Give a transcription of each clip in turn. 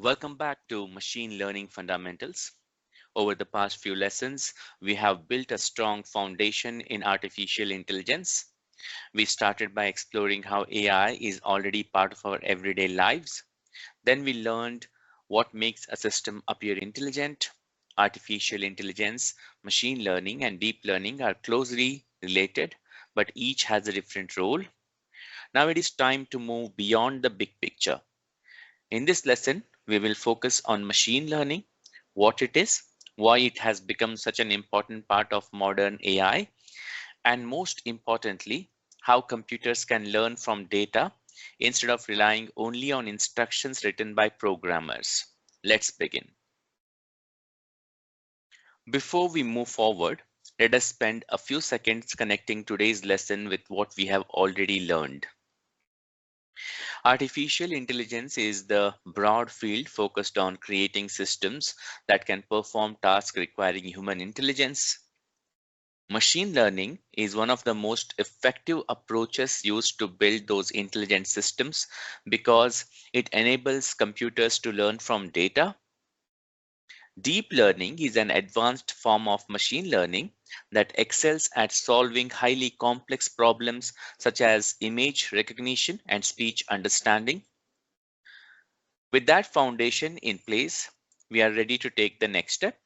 Welcome back to Machine Learning Fundamentals. Over the past few lessons, we have built a strong foundation in artificial intelligence. We started by exploring how AI is already part of our everyday lives. Then we learned what makes a system appear intelligent. Artificial intelligence, machine learning, and deep learning are closely related, but each has a different role. Now it is time to move beyond the big picture. In this lesson, we will focus on machine learning, what it is, why it has become such an important part of modern AI, and most importantly, how computers can learn from data instead of relying only on instructions written by programmers. Let's begin. Before we move forward, let us spend a few seconds connecting today's lesson with what we have already learned. Artificial intelligence is the broad field focused on creating systems that can perform tasks requiring human intelligence. Machine learning is one of the most effective approaches used to build those intelligent systems because it enables computers to learn from data. Deep learning is an advanced form of machine learning that excels at solving highly complex problems such as image recognition and speech understanding. With that foundation in place, we are ready to take the next step.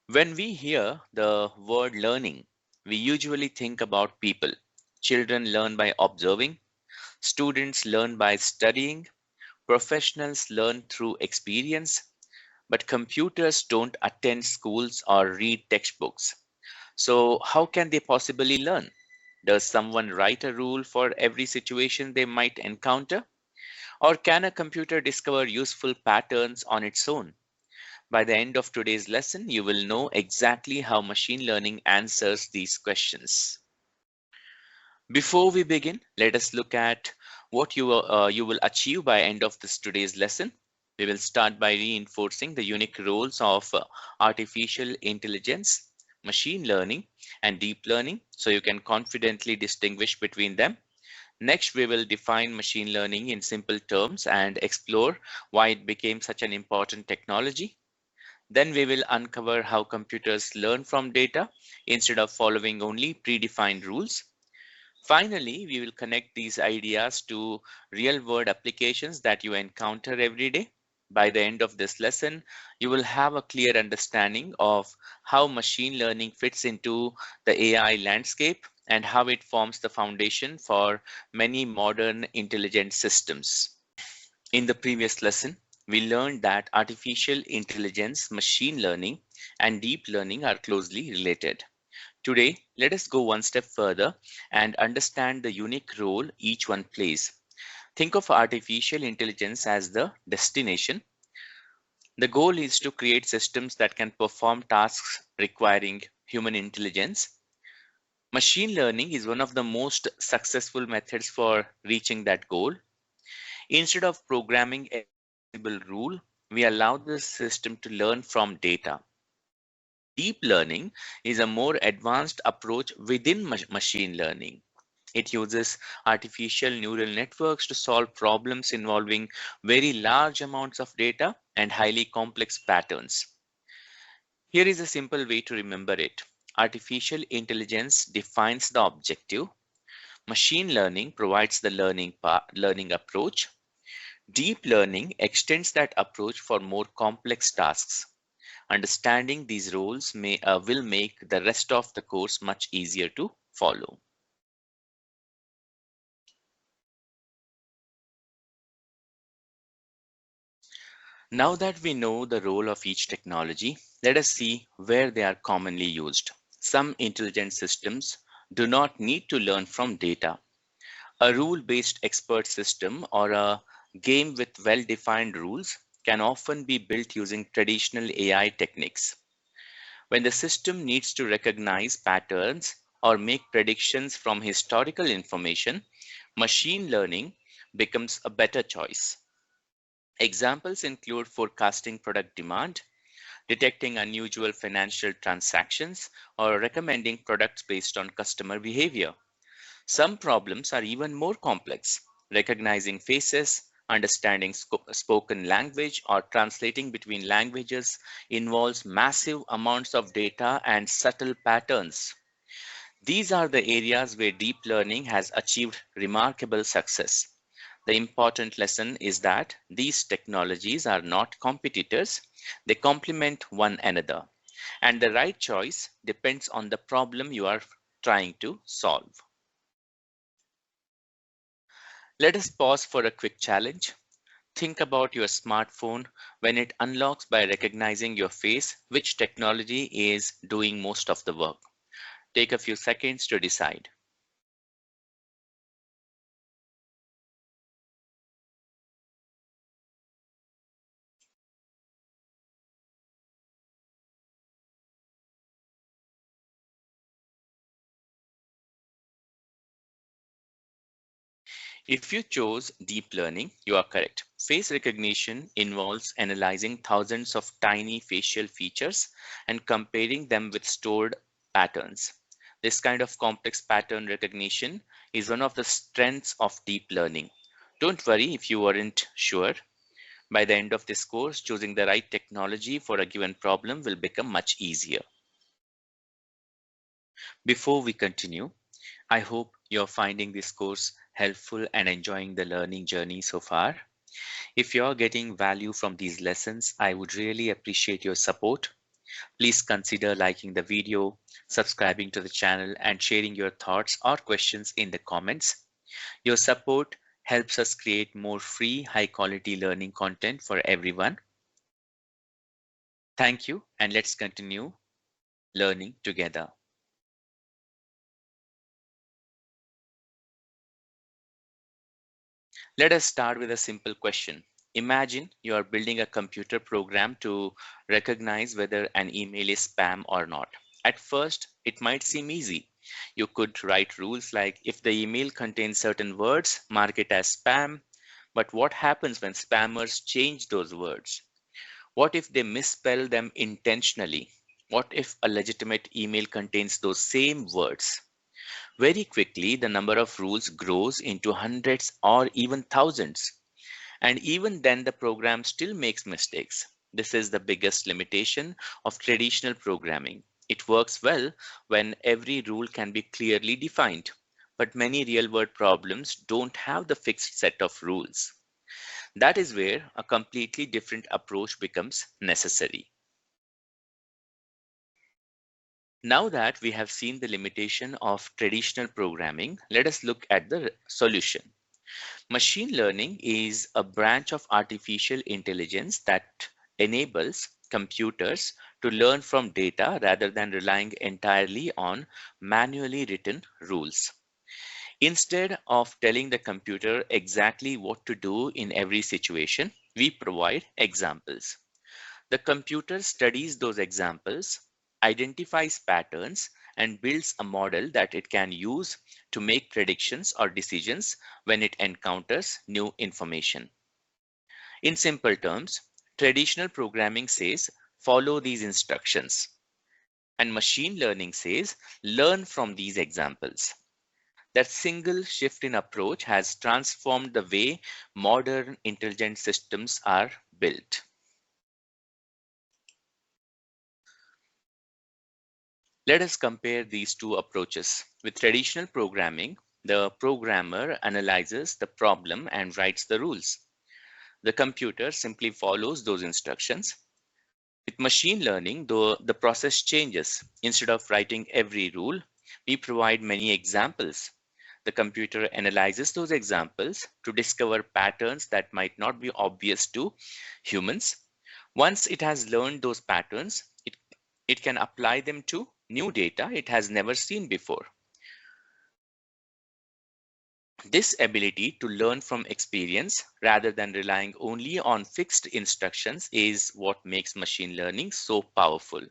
When we hear the word learning, we usually think about people. Children learn by observing, students learn by studying, professionals learn through experience, but computers don't attend schools or read textbooks. So, how can they possibly learn? Does someone write a rule for every situation they might encounter? Or can a computer discover useful patterns on its own? By the end of today's lesson, you will know exactly how machine learning answers these questions. Before we begin, let us look at what you will achieve by end of this today's lesson. We will start by reinforcing the unique roles of artificial intelligence, machine learning, and deep learning so you can confidently distinguish between them. Next, we will define machine learning in simple terms and explore why it became such an important technology. Then we will uncover how computers learn from data instead of following only predefined rules. Finally, we will connect these ideas to real-world applications that you encounter every day. By the end of this lesson, you will have a clear understanding of how machine learning fits into the AI landscape and how it forms the foundation for many modern intelligent systems. In the previous lesson, we learned that artificial intelligence, machine learning, and deep learning are closely related. Today, let us go one step further and understand the unique role each one plays. Think of artificial intelligence as the destination. The goal is to create systems that can perform tasks requiring human intelligence. Machine learning is one of the most successful methods for reaching that goal. Instead of programming a single rule, we allow the system to learn from data. Deep learning is a more advanced approach within machine learning. It uses artificial neural networks to solve problems involving very large amounts of data and highly complex patterns. Here is a simple way to remember it. Artificial intelligence defines the objective. Machine learning provides the learning approach. Deep learning extends that approach for more complex tasks. Understanding these roles will make the rest of the course much easier to follow. Now that we know the role of each technology, let us see where they are commonly used. Some intelligent systems do not need to learn from data. A rule-based expert system or a game with well-defined rules can often be built using traditional AI techniques. When the system needs to recognize patterns or make predictions from historical information, machine learning becomes a better choice. Examples include forecasting product demand, detecting unusual financial transactions, or recommending products based on customer behavior. Some problems are even more complex, recognizing faces, Understanding spoken language or translating between languages involves massive amounts of data and subtle patterns. These are the areas where deep learning has achieved remarkable success. The important lesson is that these technologies are not competitors, they complement one another, and the right choice depends on the problem you are trying to solve. Let us pause for a quick challenge. Think about your smartphone when it unlocks by recognizing your face, which technology is doing most of the work. Take a few seconds to decide. If you chose deep learning, you are correct. Face recognition involves analyzing thousands of tiny facial features and comparing them with stored patterns. This kind of complex pattern recognition is one of the strengths of deep learning. Don't worry if you weren't sure. By the end of this course, choosing the right technology for a given problem will become much easier. Before we continue, I hope you're finding this course helpful and enjoying the learning journey so far. If you're getting value from these lessons, I would really appreciate your support. Please consider liking the video, subscribing to the channel, and sharing your thoughts or questions in the comments. Your support helps us create more free, high quality learning content for everyone. Thank you, and let's continue learning together. Let us start with a simple question. Imagine you are building a computer program to recognize whether an email is spam or not. At first, it might seem easy. You could write rules like if the email contains certain words, mark it as spam. But what happens when spammers change those words? What if they misspell them intentionally? What if a legitimate email contains those same words? Very quickly, the number of rules grows into hundreds or even thousands. And even then, the program still makes mistakes. This is the biggest limitation of traditional programming. It works well when every rule can be clearly defined, but many real world problems don't have the fixed set of rules. That is where a completely different approach becomes necessary. Now that we have seen the limitation of traditional programming, let us look at the solution. Machine learning is a branch of artificial intelligence that enables computers to learn from data rather than relying entirely on manually written rules. Instead of telling the computer exactly what to do in every situation, we provide examples. The computer studies those examples, identifies patterns, and builds a model that it can use to make predictions or decisions when it encounters new information. In simple terms, traditional programming says follow these instructions, and machine learning says learn from these examples. That single shift in approach has transformed the way modern intelligent systems are built. Let us compare these two approaches. With traditional programming, the programmer analyzes the problem and writes the rules. The computer simply follows those instructions. With machine learning, though, the process changes. Instead of writing every rule, we provide many examples. The computer analyzes those examples to discover patterns that might not be obvious to humans. Once it has learned those patterns, it can apply them to new data it has never seen before. This ability to learn from experience rather than relying only on fixed instructions is what makes machine learning so powerful.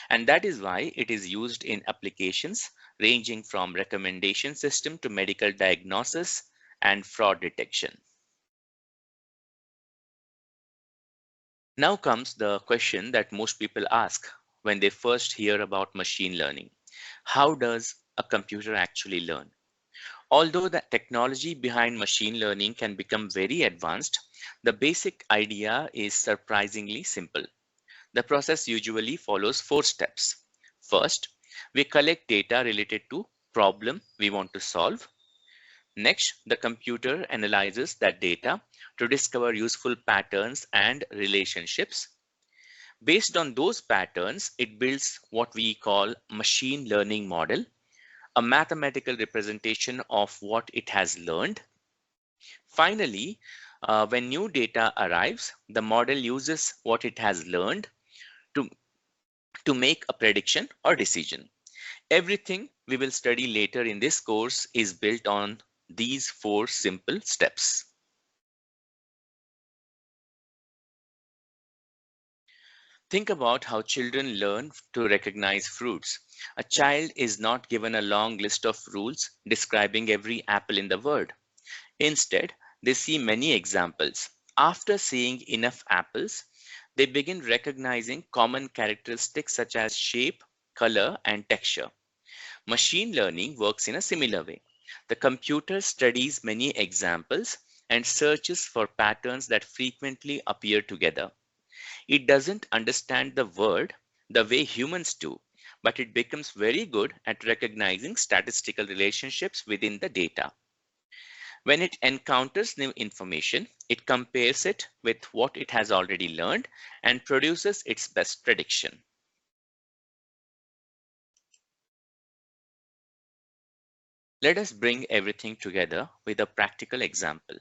And that is why it is used in applications ranging from recommendation system to medical diagnosis and fraud detection. Now comes the question that most people ask when they first hear about machine learning. How does a computer actually learn? Although the technology behind machine learning can become very advanced, the basic idea is surprisingly simple. The process usually follows four steps. First, we collect data related to problem we want to solve. Next, the computer analyzes that data to discover useful patterns and relationships. Based on those patterns, it builds what we call machine learning model, a mathematical representation of what it has learned. Finally, when new data arrives, the model uses what it has learned to, to make a prediction or decision. Everything we will study later in this course is built on these four simple steps. Think about how children learn to recognize fruits. A child is not given a long list of rules describing every apple in the world. Instead, they see many examples. After seeing enough apples, they begin recognizing common characteristics such as shape, color, and texture. Machine learning works in a similar way. The computer studies many examples and searches for patterns that frequently appear together. It doesn't understand the word the way humans do, but it becomes very good at recognizing statistical relationships within the data. When it encounters new information, it compares it with what it has already learned and produces its best prediction. Let us bring everything together with a practical example.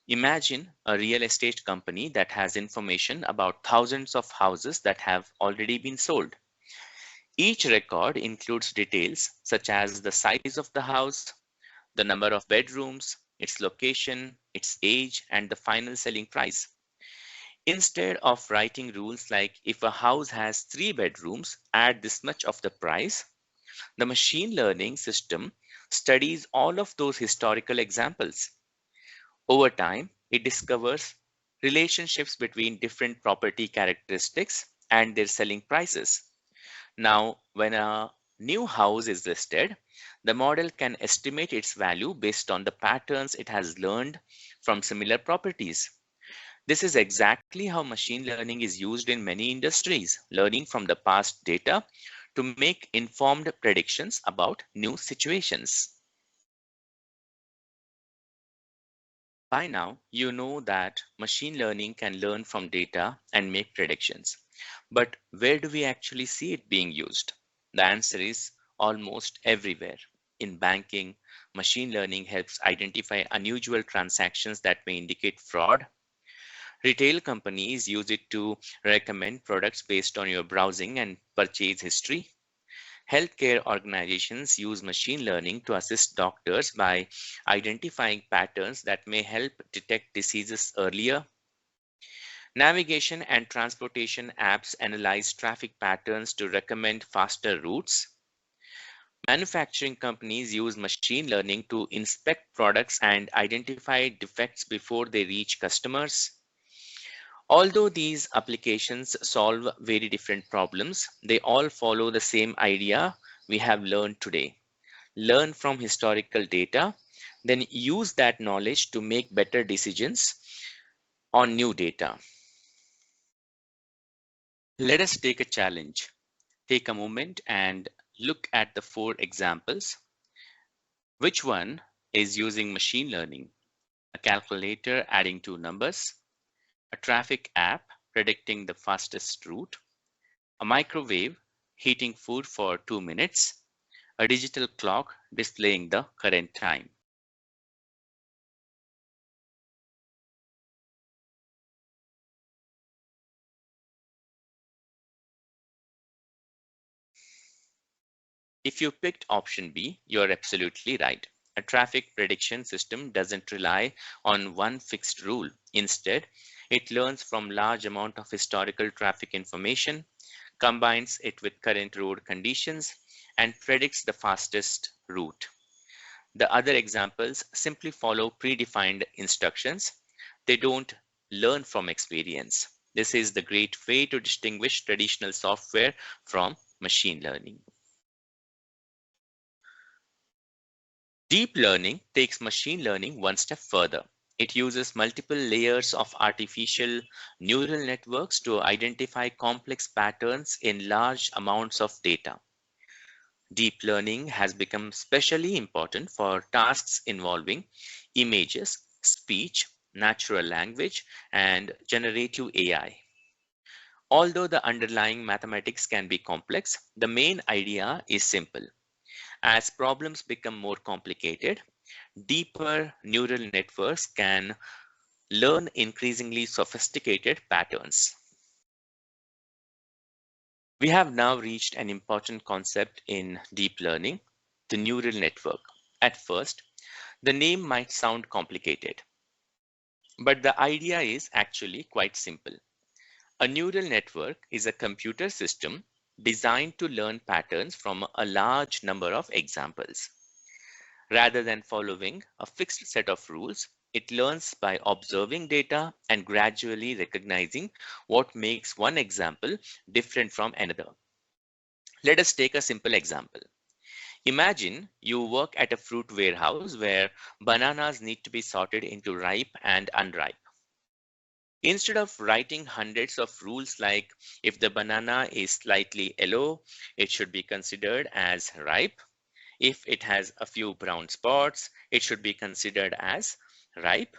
Imagine a real estate company that has information about thousands of houses that have already been sold. Each record includes details such as the size of the house, the number of bedrooms, its location, its age, and the final selling price. Instead of writing rules like if a house has 3 bedrooms, add this much of the price, the machine learning system studies all of those historical examples. Over time, it discovers relationships between different property characteristics and their selling prices. Now, when a new house is listed, the model can estimate its value based on the patterns it has learned from similar properties. This is exactly how machine learning is used in many industries, learning from the past data to make informed predictions about new situations. By now, you know that machine learning can learn from data and make predictions. But where do we actually see it being used? The answer is almost everywhere. In banking, machine learning helps identify unusual transactions that may indicate fraud. Retail companies use it to recommend products based on your browsing and purchase history. Healthcare organizations use machine learning to assist doctors by identifying patterns that may help detect diseases earlier. Navigation and transportation apps analyze traffic patterns to recommend faster routes. Manufacturing companies use machine learning to inspect products and identify defects before they reach customers. Although these applications solve very different problems, they all follow the same idea we have learned today. Learn from historical data, then use that knowledge to make better decisions on new data. Let us take a challenge. Take a moment and look at the four examples. Which one is using machine learning? A calculator adding two numbers, a traffic app predicting the fastest route, a microwave heating food for 2 minutes, a digital clock displaying the current time. If you picked option B, you're absolutely right. A traffic prediction system doesn't rely on one fixed rule. Instead, it learns from large amount of historical traffic information, combines it with current road conditions, and predicts the fastest route. The other examples simply follow predefined instructions. They don't learn from experience. This is the great way to distinguish traditional software from machine learning. Deep learning takes machine learning one step further. It uses multiple layers of artificial neural networks to identify complex patterns in large amounts of data. Deep learning has become especially important for tasks involving images, speech, natural language, and generative AI. Although the underlying mathematics can be complex, the main idea is simple. As problems become more complicated, deeper neural networks can learn increasingly sophisticated patterns. We have now reached an important concept in deep learning, the neural network. At first, the name might sound complicated, but the idea is actually quite simple. A neural network is a computer system designed to learn patterns from a large number of examples. Rather than following a fixed set of rules, it learns by observing data and gradually recognizing what makes one example different from another. Let us take a simple example. Imagine you work at a fruit warehouse where bananas need to be sorted into ripe and unripe. Instead of writing hundreds of rules like if the banana is slightly yellow, it should be considered as ripe. If it has a few brown spots, it should be considered as ripe.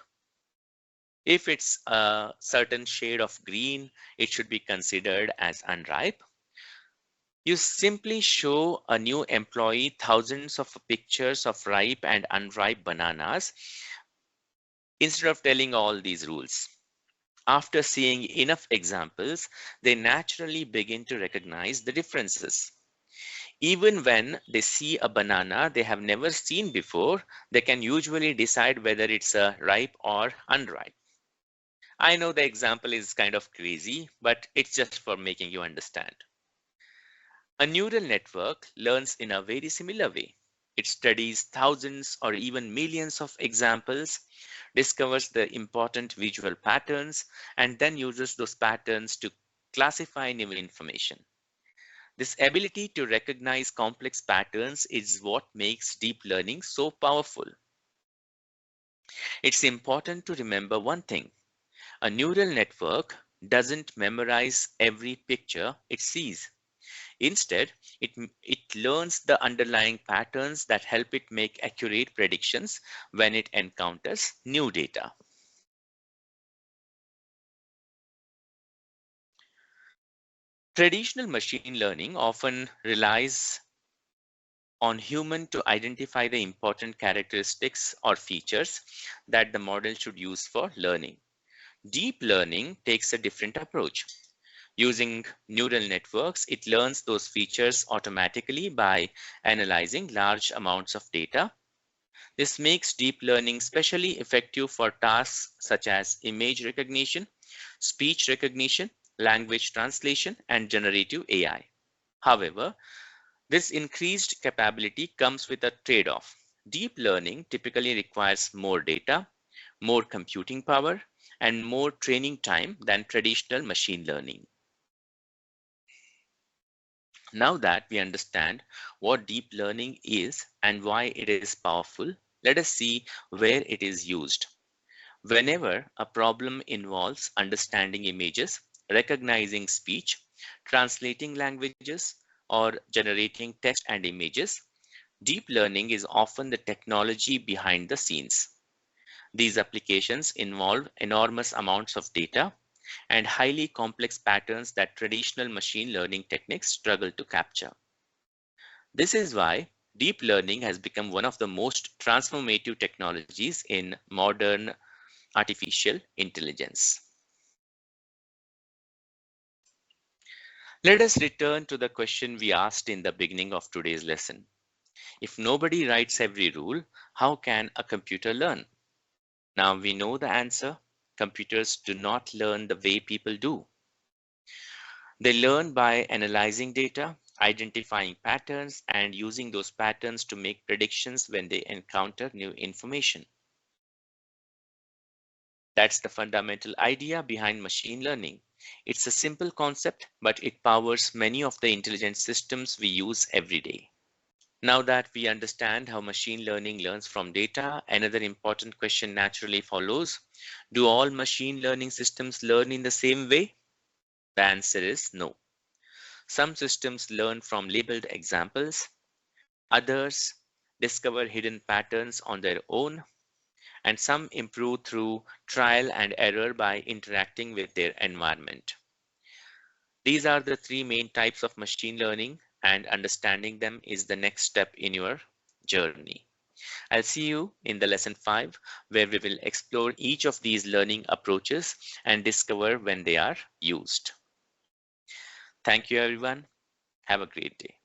If it's a certain shade of green, it should be considered as unripe. You simply show a new employee thousands of pictures of ripe and unripe bananas instead of telling all these rules. After seeing enough examples, they naturally begin to recognize the differences. Even when they see a banana they have never seen before, they can usually decide whether it's a ripe or unripe. I know the example is kind of crazy, but it's just for making you understand. A neural network learns in a very similar way. It studies thousands or even millions of examples, discovers the important visual patterns, and then uses those patterns to classify new information. This ability to recognize complex patterns is what makes deep learning so powerful. It's important to remember one thing. A neural network doesn't memorize every picture it sees. Instead, it learns the underlying patterns that help it make accurate predictions when it encounters new data. Traditional machine learning often relies on human to identify the important characteristics or features that the model should use for learning. Deep learning takes a different approach. Using neural networks, it learns those features automatically by analyzing large amounts of data. This makes deep learning especially effective for tasks such as image recognition, speech recognition, language translation, and generative AI. However, this increased capability comes with a trade-off. Deep learning typically requires more data, more computing power, and more training time than traditional machine learning. Now that we understand what deep learning is and why it is powerful, let us see where it is used. Whenever a problem involves understanding images, recognizing speech, translating languages, or generating text and images, deep learning is often the technology behind the scenes. These applications involve enormous amounts of data and highly complex patterns that traditional machine learning techniques struggle to capture. This is why deep learning has become one of the most transformative technologies in modern artificial intelligence. Let us return to the question we asked in the beginning of today's lesson. If nobody writes every rule, how can a computer learn? Now we know the answer. Computers do not learn the way people do. They learn by analyzing data, identifying patterns, and using those patterns to make predictions when they encounter new information. That's the fundamental idea behind machine learning. It's a simple concept, but it powers many of the intelligent systems we use every day. Now that we understand how machine learning learns from data, another important question naturally follows. Do all machine learning systems learn in the same way? The answer is no. Some systems learn from labeled examples, others discover hidden patterns on their own, and some improve through trial and error by interacting with their environment. These are the three main types of machine learning, and understanding them is the next step in your journey. I'll see you in the lesson 5, where we will explore each of these learning approaches and discover when they are used. Thank you, everyone. Have a great day.